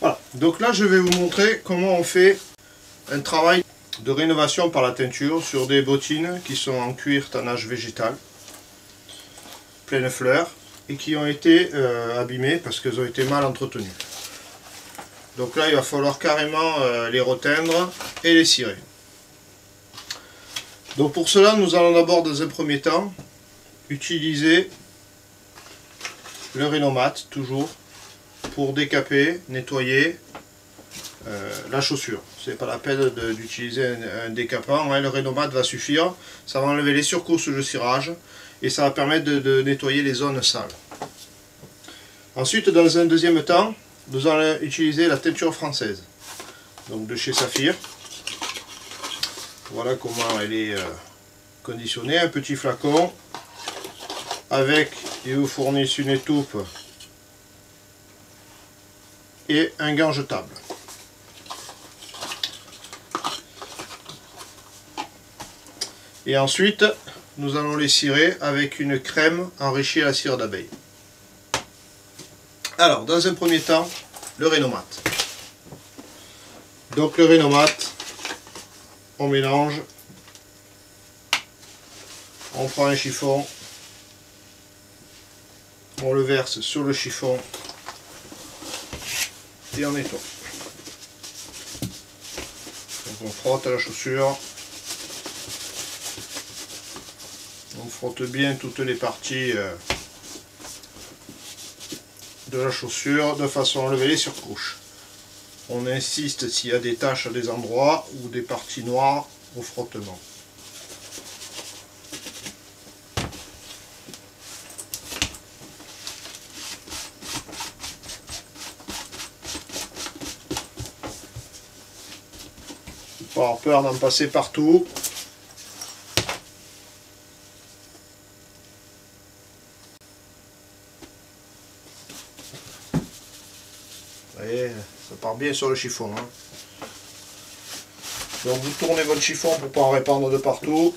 Voilà, donc là je vais vous montrer comment on fait un travail de rénovation par la teinture sur des bottines qui sont en cuir tannage végétal, pleine fleurs, et qui ont été abîmées parce qu'elles ont été mal entretenues. Donc là il va falloir carrément les reteindre et les cirer. Donc pour cela nous allons d'abord dans un premier temps utiliser le Renomat toujours pour décaper, nettoyer la chaussure. C'est pas la peine d'utiliser un décapant, hein. Le Renomat va suffire, ça va enlever les surcousses de cirage et ça va permettre de nettoyer les zones sales. Ensuite, dans un deuxième temps, nous allons utiliser la teinture française, donc de chez Saphir. Voilà comment elle est conditionnée, un petit flacon avec, ils vous fournissent une étoupe et un gant jetable. Et ensuite, nous allons les cirer avec une crème enrichie à la cire d'abeille. Alors, dans un premier temps, le Renomat. Donc le Renomat, on mélange, on prend un chiffon, on le verse sur le chiffon et on nettoie. Donc on frotte la chaussure, on frotte bien toutes les parties de la chaussure de façon à enlever les surcouches. On insiste s'il y a des taches à des endroits ou des parties noires au frottement. Pas avoir peur d'en passer partout. Vous voyez, ça part bien sur le chiffon, hein. Donc vous tournez votre chiffon pour ne pas en répandre de partout.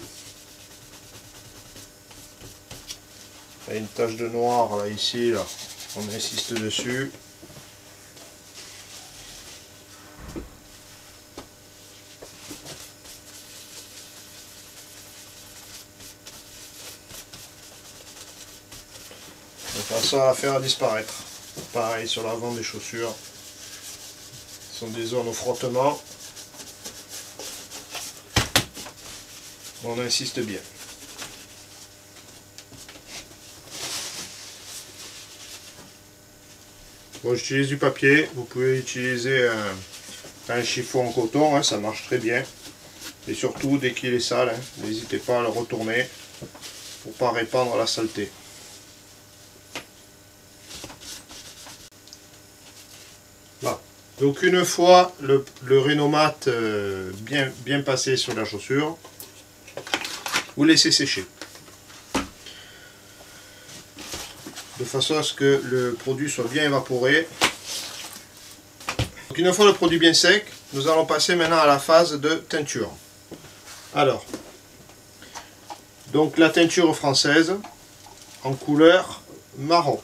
Il y a une tache de noir là, ici, là. On insiste dessus. De façon à la faire disparaître. Pareil sur l'avant des chaussures. Ce sont des zones au frottement. On insiste bien. Bon, j'utilise du papier. Vous pouvez utiliser un chiffon en coton, hein, ça marche très bien. Et surtout, dès qu'il est sale, hein, n'hésitez pas à le retourner pour ne pas répandre la saleté. Voilà. Donc une fois le Renomat bien passé sur la chaussure, vous laissez sécher. De façon à ce que le produit soit bien évaporé. Donc une fois le produit bien sec, nous allons passer maintenant à la phase de teinture. Alors, donc la teinture française en couleur marron.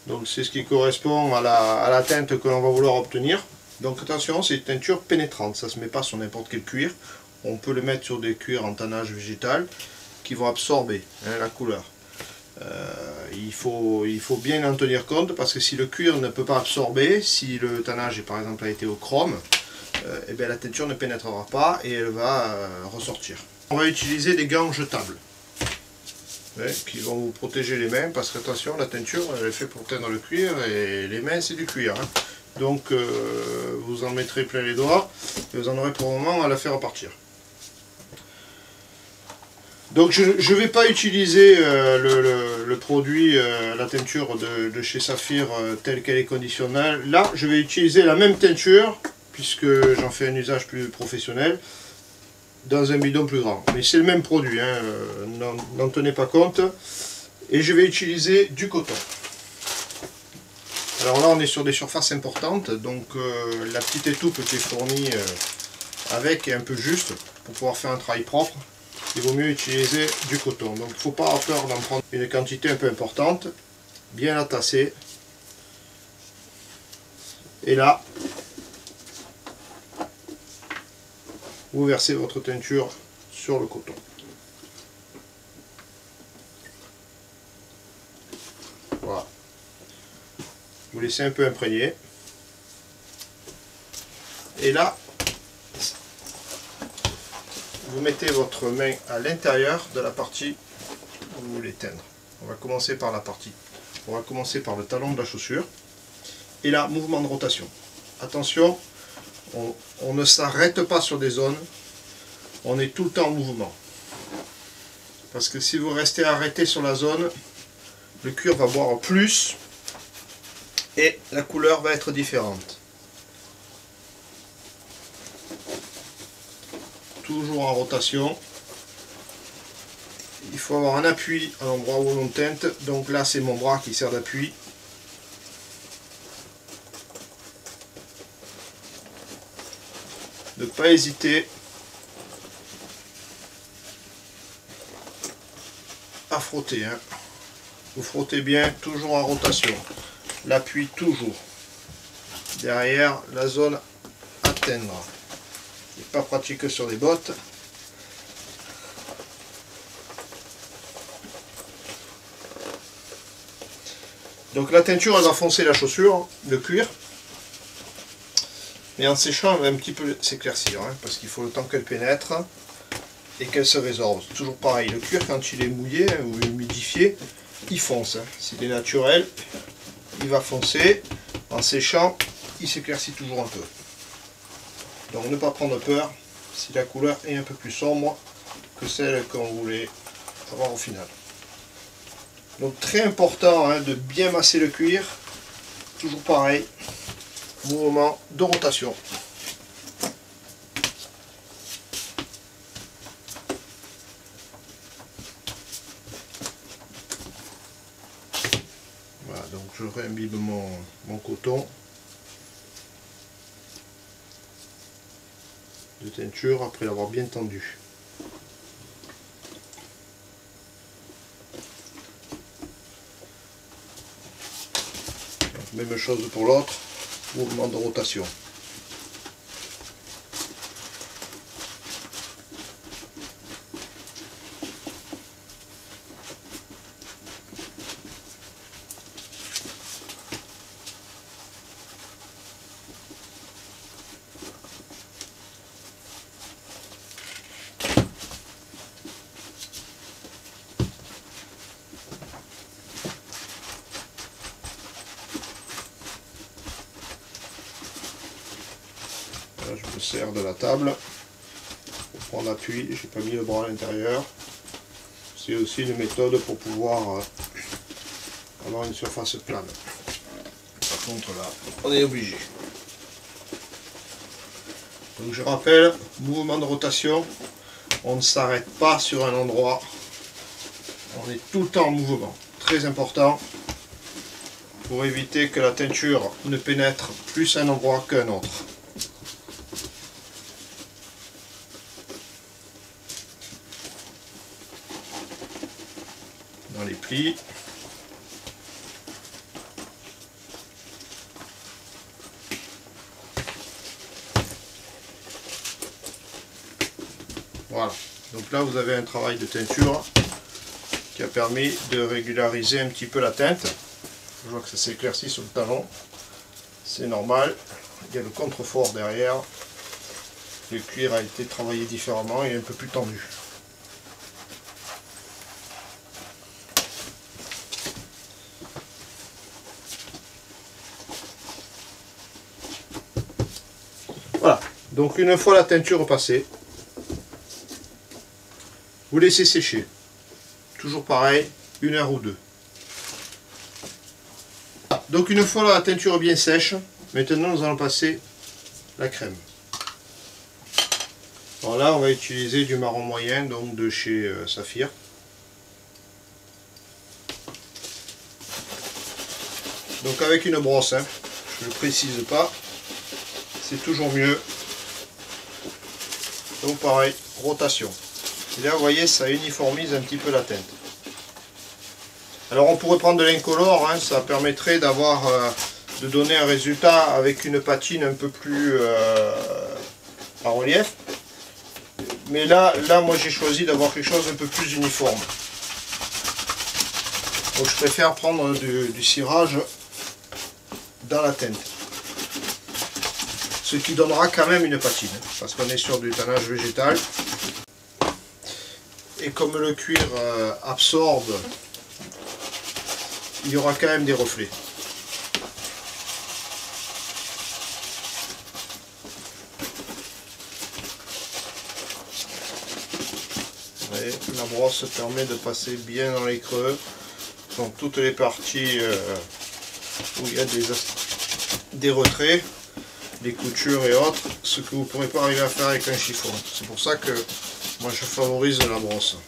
Donc c'est ce qui correspond à la teinte que l'on va vouloir obtenir. Donc attention, c'est une teinture pénétrante, ça ne se met pas sur n'importe quel cuir. On peut le mettre sur des cuirs en tannage végétal qui vont absorber, hein, la couleur. Il faut bien en tenir compte parce que si le cuir ne peut pas absorber, si le tannage par exemple a été au chrome, et bien la teinture ne pénétrera pas et elle va ressortir. On va utiliser des gants jetables, ouais, qui vont vous protéger les mains parce qu'attention, la teinture elle est faite pour teindre le cuir et les mains c'est du cuir, hein. Donc vous en mettrez plein les doigts et vous en aurez pour le moment à la faire partir. Donc je ne vais pas utiliser le produit, la teinture de chez Saphir telle qu'elle est conditionnelle. Là, je vais utiliser la même teinture, puisque j'en fais un usage plus professionnel, dans un bidon plus grand. Mais c'est le même produit, hein, n'en tenez pas compte. Et je vais utiliser du coton. Alors là, on est sur des surfaces importantes, donc la petite étoupe qui est fournie avec est un peu juste pour pouvoir faire un travail propre. Il vaut mieux utiliser du coton. Donc il ne faut pas avoir peur d'en prendre une quantité un peu importante, bien la tasser. Et là, vous versez votre teinture sur le coton. Voilà. Vous laissez un peu imprégner. Et là, vous mettez votre main à l'intérieur de la partie où vous voulez teindre. On va commencer par la partie. On va commencer par le talon de la chaussure. Et là, mouvement de rotation. Attention, on ne s'arrête pas sur des zones. On est tout le temps en mouvement. Parce que si vous restez arrêté sur la zone, le cuir va boire plus et la couleur va être différente. Toujours en rotation. Il faut avoir un appui à l'endroit où l'on teinte. Donc là, c'est mon bras qui sert d'appui. Ne pas hésiter à frotter. Hein. Vous frottez bien, toujours en rotation. L'appui toujours. Derrière la zone à teindre. C'est pas pratique sur les bottes. Donc la teinture, elle va foncer la chaussure, le cuir. Mais en séchant, elle va un petit peu s'éclaircir, hein, parce qu'il faut le temps qu'elle pénètre et qu'elle se résorbe. Toujours pareil, le cuir, quand il est mouillé ou humidifié, il fonce. Hein. S'il est naturel, il va foncer. En séchant, il s'éclaircit toujours un peu. Donc ne pas prendre peur si la couleur est un peu plus sombre que celle qu'on voulait avoir au final. Donc très important hein, de bien masser le cuir. Toujours pareil. Mouvement de rotation. Voilà, donc je réimbibe mon coton de teinture après l'avoir bien tendu. Donc, même chose pour l'autre. Mouvement de rotation. Là, je me sers de la table pour prendre appui. J'ai pas mis le bras à l'intérieur. C'est aussi une méthode pour pouvoir avoir une surface plane. Par contre là, on est obligé. Donc je rappelle, mouvement de rotation, on ne s'arrête pas sur un endroit. On est tout le temps en mouvement. Très important pour éviter que la teinture ne pénètre plus un endroit qu'un autre. Dans les plis. Voilà. Donc là vous avez un travail de teinture qui a permis de régulariser un petit peu la teinte. Je vois que ça s'éclaircit sur le talon. C'est normal. Il y a le contrefort derrière. Le cuir a été travaillé différemment et un peu plus tendu. Voilà, donc une fois la teinture passée, vous laissez sécher. Toujours pareil, 1 heure ou 2. Donc une fois la teinture bien sèche, maintenant nous allons passer la crème. Alors là on va utiliser du marron moyen, donc de chez Saphir. Donc avec une brosse, hein, je ne le précise pas. C'est toujours mieux. Donc pareil, rotation. Et là vous voyez, ça uniformise un petit peu la teinte. Alors on pourrait prendre de l'incolore, hein, ça permettrait d'avoir de donner un résultat avec une patine un peu plus en relief. Mais là moi j'ai choisi d'avoir quelque chose un peu plus uniforme. Donc je préfère prendre du cirage dans la teinte. Ce qui donnera quand même une patine, parce qu'on est sur du tannage végétal. Et comme le cuir absorbe, il y aura quand même des reflets. Et la brosse permet de passer bien dans les creux, dans toutes les parties où il y a des retraits, des coutures et autres, ce que vous ne pourrez pas arriver à faire avec un chiffon. C'est pour ça que moi je favorise la brosse.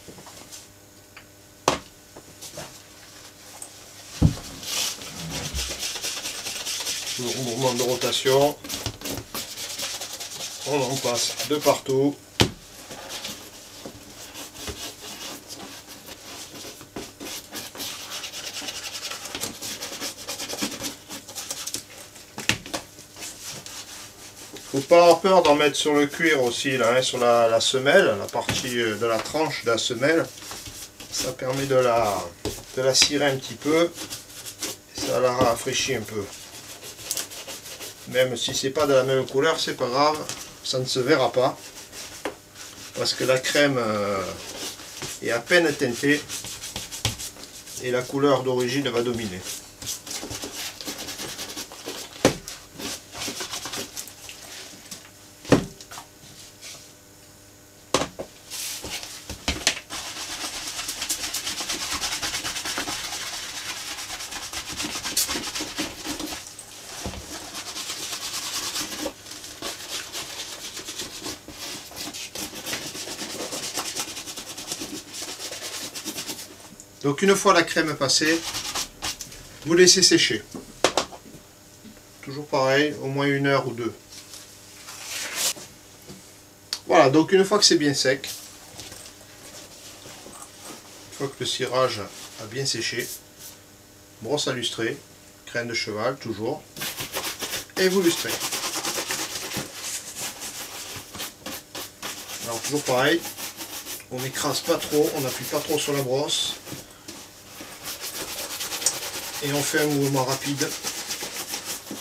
Mouvement de rotation, on en passe de partout. Faut pas avoir peur d'en mettre sur le cuir aussi, là, hein, sur la semelle, la partie de la tranche de la semelle. Ça permet de la cirer un petit peu, et ça la rafraîchit un peu. Même si c'est pas de la même couleur, c'est pas grave, ça ne se verra pas. Parce que la crème est à peine teintée et la couleur d'origine va dominer. Donc une fois la crème passée, vous laissez sécher. Toujours pareil, au moins 1 heure ou 2. Voilà, donc une fois que c'est bien sec, une fois que le cirage a bien séché, brosse à lustrer, crème de cheval toujours, et vous lustrez. Alors toujours pareil, on n'écrase pas trop, on n'appuie pas trop sur la brosse. Et on fait un mouvement rapide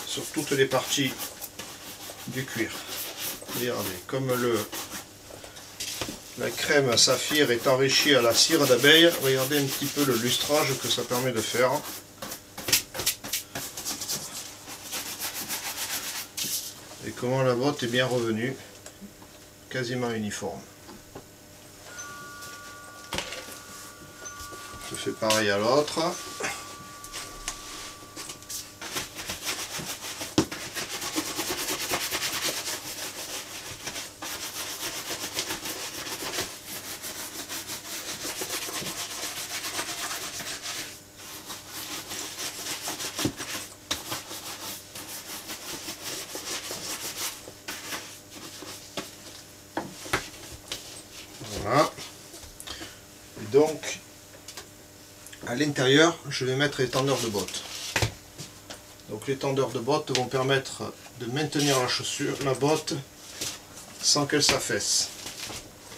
sur toutes les parties du cuir. Regardez, comme la crème saphir est enrichie à la cire d'abeille, regardez un petit peu le lustrage que ça permet de faire. Et comment la botte est bien revenue, quasiment uniforme. Je fais pareil à l'autre. Voilà. Et donc, à l'intérieur, je vais mettre les tendeurs de bottes. Donc les tendeurs de bottes vont permettre de maintenir la chaussure, la botte, sans qu'elle s'affaisse.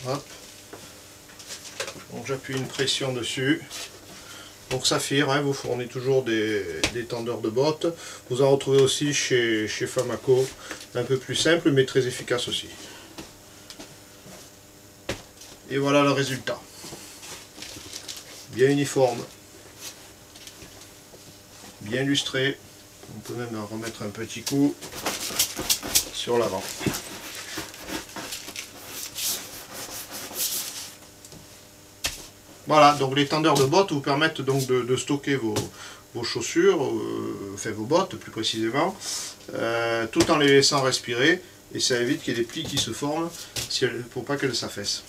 Hop. Donc j'appuie une pression dessus. Donc Saphir, hein, vous fournit toujours des tendeurs de bottes. Vous en retrouvez aussi chez Famaco, un peu plus simple mais très efficace aussi. Et voilà le résultat. Bien uniforme, bien lustré. On peut même remettre un petit coup sur l'avant. Voilà, donc les tendeurs de bottes vous permettent donc de stocker vos chaussures, enfin vos bottes plus précisément, tout en les laissant respirer, et ça évite qu'il y ait des plis qui se forment pour pas qu'elles s'affaissent.